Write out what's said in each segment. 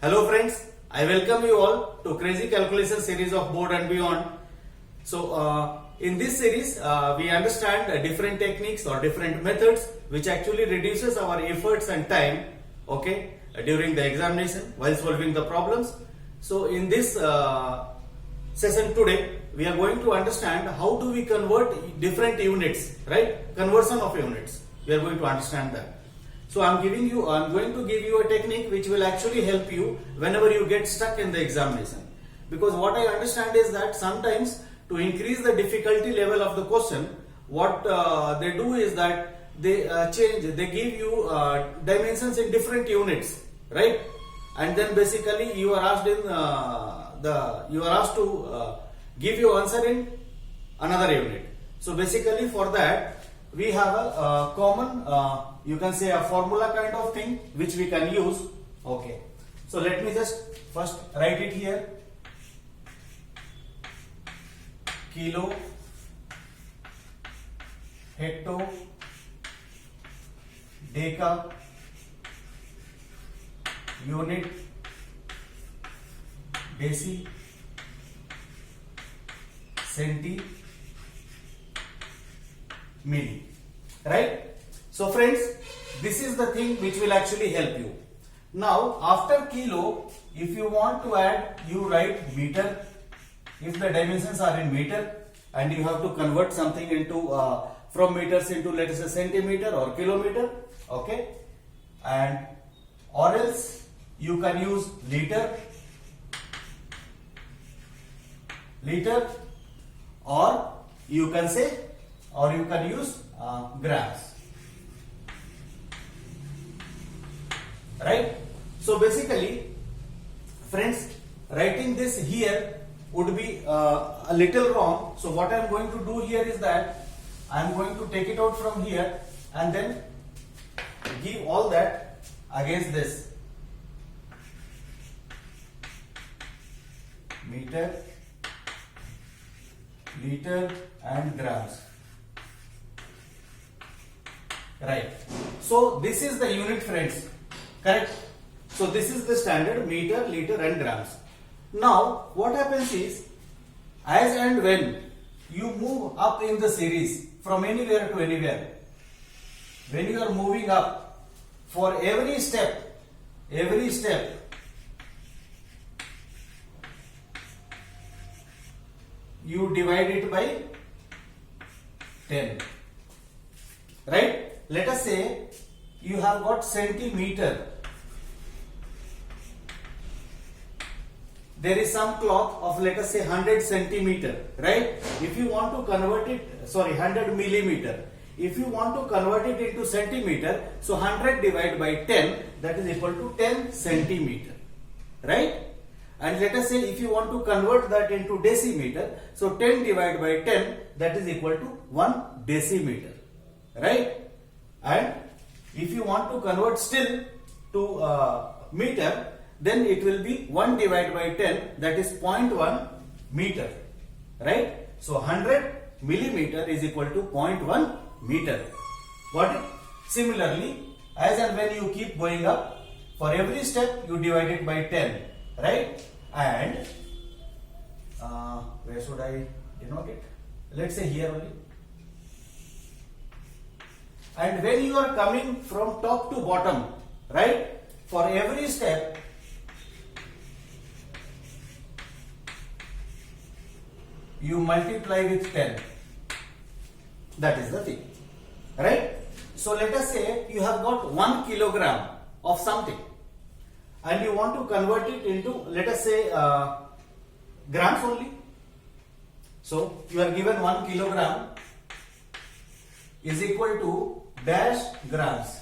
Hello friends, I welcome you all to Crazy Calculation series of Board and Beyond. So in this series we understand different techniques or different methods which actually reduces our efforts and time during the examination while solving the problems. So in this session today we are going to understand how do we convert different units, right? Conversion of units. We are going to understand that. So I'm going to give you a technique which will actually help you whenever you get stuck in the examination. Because what I understand is that sometimes to increase the difficulty level of the question, what they do is that they give you dimensions in different units, right? And then basically you are asked to give your answer in another unit. So basically for that we have a common you can say a formula kind of thing which we can use. Okay, so let me just first write it here. Kilo, hecto, deca, unit, deci, centi, milli, right? So friends, this is the thing which will actually help you. Now after kilo, if you want to add, you write meter. If the dimensions are in meter and you have to convert something into from meters into, let us say, centimeter or kilometer, okay, and or else you can use liter, or you can use grams, right? So basically friends, writing this here would be a little wrong. So what I am going to do here is that I am going to take it out from here and then give all that against this. Meter, liter and grams, right? So this is the unit, friends, correct? So this is the standard meter, liter and grams. Now what happens is, as and when you move up in the series from anywhere to anywhere, when you are moving up, for every step you divide it by 10, right? Let us say you have got centimeter. There is some cloth of, let us say, 100 centimeter, right? If you want to convert it, 100 millimeter. If you want to convert it into centimeter, so 100 divided by 10, that is equal to 10 centimeter, right? And let us say if you want to convert that into decimeter, so 10 divided by 10, that is equal to 1 decimeter, right? And if you want to convert still to meter, then it will be 1 divided by 10, that is 0.1 meter, right? So 100 millimeter is equal to 0.1 meter. Got it? Similarly, as and when you keep going up, for every step you divide it by 10, right? And where should I denote it? Let's say here only. And when you are coming from top to bottom, right? For every step you multiply with 10. That is the thing, right? So let us say you have got 1 kilogram of something and you want to convert it into, let us say, grams only. So you are given 1 kilogram is equal to dash grams.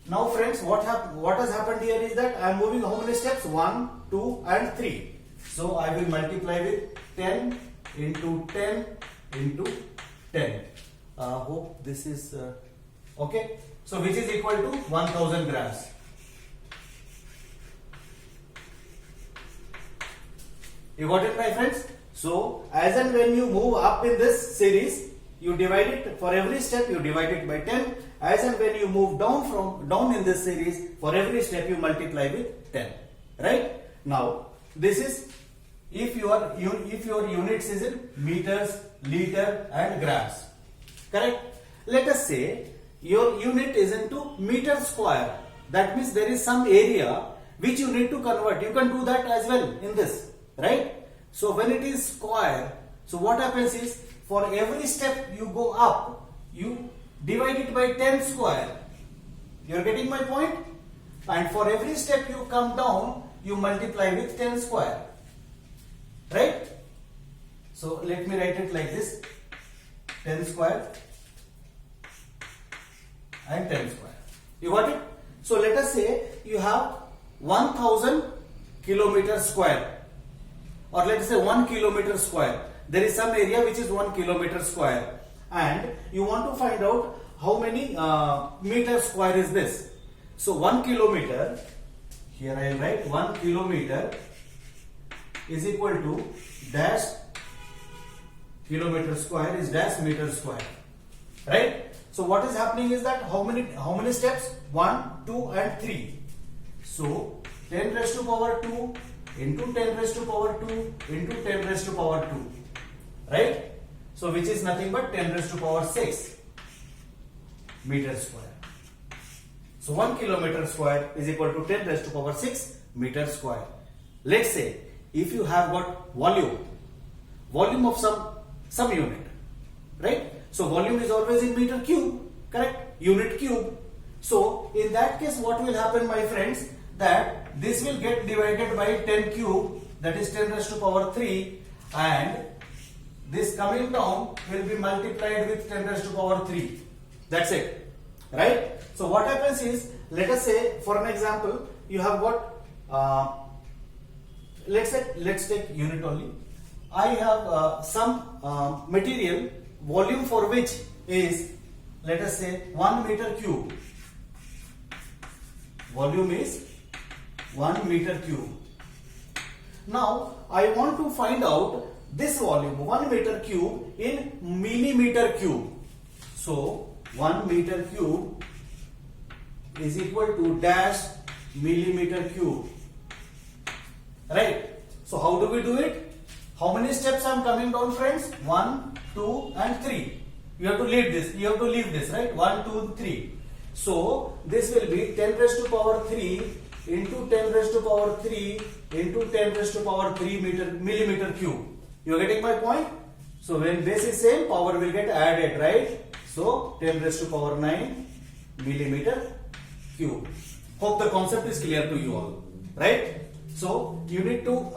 Now friends, what has happened here is that I am moving how many steps? 1, 2 and 3. So I will multiply with 10 into 10 into 10. Hope this is okay. So which is equal to 1000 grams. You got it, my friends? So as and when you move up in this series, you divide it, for every step you divide it by 10. As and when you move down in this series, for every step you multiply with 10. Right? Now, this is if your units is in meters, liter and grams. Correct? Let us say your unit is into meter square. That means there is some area which you need to convert. You can do that as well in this. Right? So when it is square, so what happens is, for every step you go up, you divide it by 10 square. You are getting my point? And for every step you come down, you multiply with 10 square. Right? So let me write it like this: 10 square and 10 square. You got it? So let us say you have 1000 kilometers square, or let us say 1 kilometer square. There is some area which is 1 kilometer square, and you want to find out how many meter square is this. So 1 kilometer, here I will write 1 kilometer is equal to dash kilometer square is dash meter square. Right? So what is happening is that how many steps? 1, 2 and 3. So 10 raised to power 2 into 10 raised to power 2 into 10 raised to power 2. Right? So which is nothing but 10 raised to power 6 meter square. So 1 kilometer square is equal to 10 raised to power 6 meter square. Let's say if you have got volume of some unit, right? So volume is always in meter cube, correct? Unit cube. So in that case, what will happen, my friends, that this will get divided by 10 cube, that is 10 raised to power 3, and this coming down will be multiplied with 10 raised to power 3. That's it, right? So what happens is, let us say for an example, you have got let's take unit only. I have some material, volume for which is, let us say, 1 meter cube. Volume is 1 meter cube. Now I want to find out this volume 1 meter cube in millimeter cube. So 1 meter cube is equal to dash millimeter cube. Right? So how do we do it? How many steps I am coming down, friends? 1, 2 and 3. You have to leave this. You have to leave this, right? 1, 2, 3. So this will be 10 raised to power 3 into 10 raised to power 3 into 10 raised to power 3 millimeter cube. You are getting my point? So when this is same, power will get added, right? So 10 raised to power 9 millimeter cube. Hope the concept is clear to you all, right? So you need to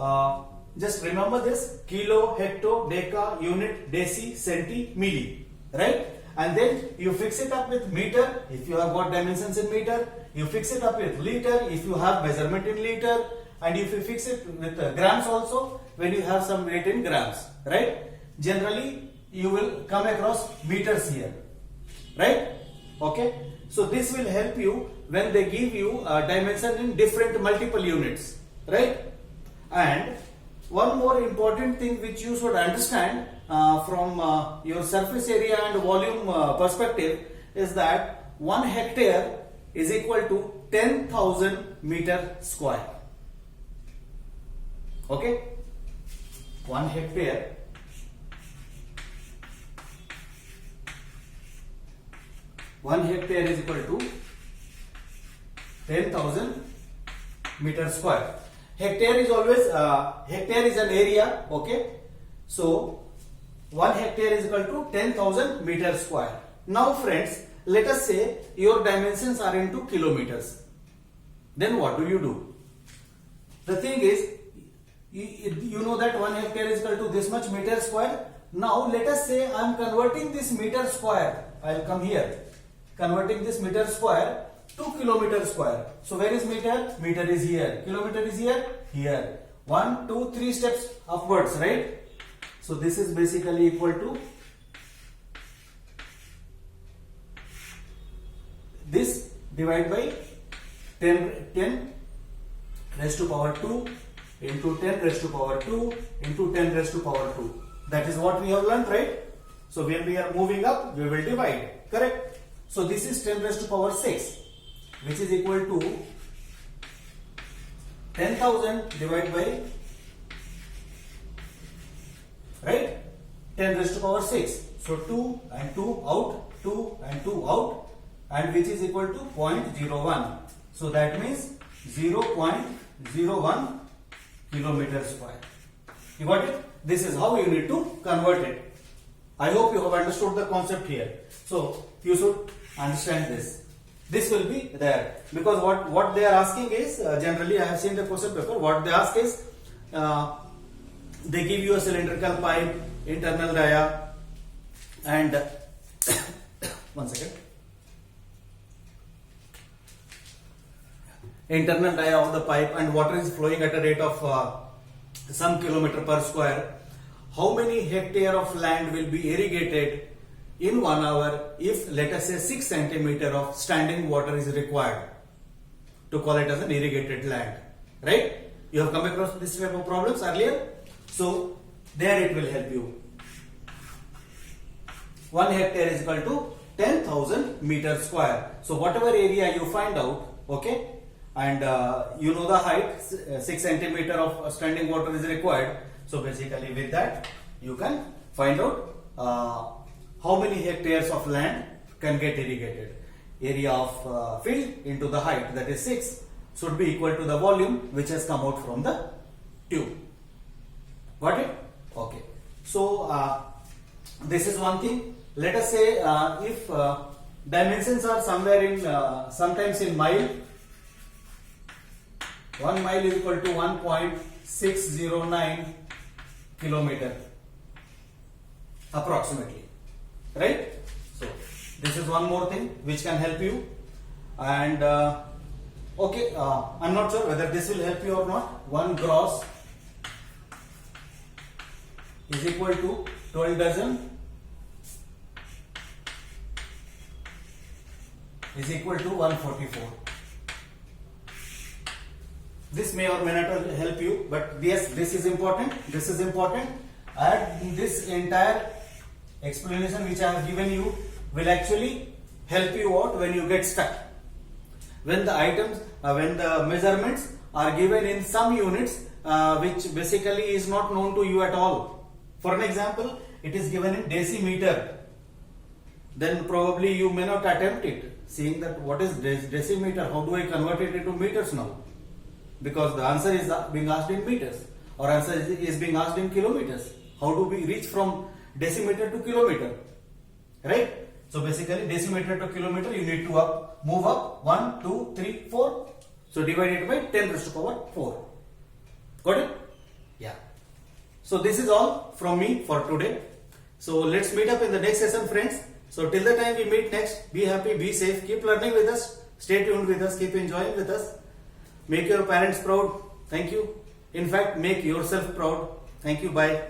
just remember this: kilo, hecto, deca, unit, deci, centi, milli, right? And then you fix it up with meter if you have got dimensions in meter. You fix it up with liter if you have measurement in liter, and if you fix it with grams also when you have some weight in grams, right? Generally you will come across meters here, right? Okay. So this will help you when they give you a dimension in different multiple units, right? And one more important thing which you should understand from your surface area and volume perspective is that 1 hectare is equal to 10,000 meter square. Okay? 1 hectare is equal to 10,000 meter square. Hectare is always hectare is an area. Okay, so 1 hectare is equal to 10,000 meter square. Now friends, let us say your dimensions are into kilometers. Then what do you do? The thing is, you know that 1 hectare is equal to this much meter square. Now let us say I am converting this meter square. I will come here, converting this meter square to kilometer square. So where is meter? Meter is here. Kilometer is here. Here. 1, 2, 3 steps upwards, right? So this is basically equal to this divided by 10 raised to power 2 into 10 raised to power 2 into 10 raised to power 2. That is what we have learned, right? So when we are moving up, we will divide. Correct? So this is 10 raised to power 6, which is equal to 10,000 divided by, right, 10 raised to power 6. So 2 and 2 out, 2 and 2 out, and which is equal to 0.01. So that means 0.01 kilometer square. You got it? This is how you need to convert it. I hope you have understood the concept here. So you should understand this. This will be there because what they are asking is generally I have seen the question paper. What they ask is they give you a cylindrical pipe, internal dia, and one second. Internal dia of the pipe, and water is flowing at a rate of some kilometer per square. How many hectare of land will be irrigated in 1 hour if, let us say, 6 centimeter of standing water is required to call it as an irrigated land, right? You have come across this type of problems earlier, so there it will help you. 1 hectare is equal to 10,000 meters square. So whatever area you find out, okay, and you know the height, 6 centimeter of standing water is required. So basically with that you can find out how many hectares of land can get irrigated. Area of field into the height, that is 6, should be equal to the volume which has come out from the tube. Got it? Okay. So this is one thing. Let us say if dimensions are somewhere in sometimes in mile. 1 mile is equal to 1.609 kilometer approximately, right? So this is one more thing which can help you, and okay, I'm not sure whether this will help you or not. 1 gross is equal to 12 dozen is equal to 144. This may or may not help you, but yes, this is important. This is important. And this entire explanation which I have given you will actually help you out when you get stuck. When the items, when the measurements are given in some units, which basically is not known to you at all. For an example, it is given in decimeter. Then probably you may not attempt it, seeing that what is decimeter, how do I convert it into meters now? Because the answer is being asked in meters, or answer is being asked in kilometers. How do we reach from decimeter to kilometer, right? So basically decimeter to kilometer you need to move up 1, 2, 3, 4. So divide it by 10 raised to power 4. Got it? Yeah. So this is all from me for today. So let's meet up in the next session, friends. So till the time we meet next, be happy, be safe, keep learning with us, stay tuned with us, keep enjoying with us. Make your parents proud. Thank you. In fact, make yourself proud. Thank you. Bye.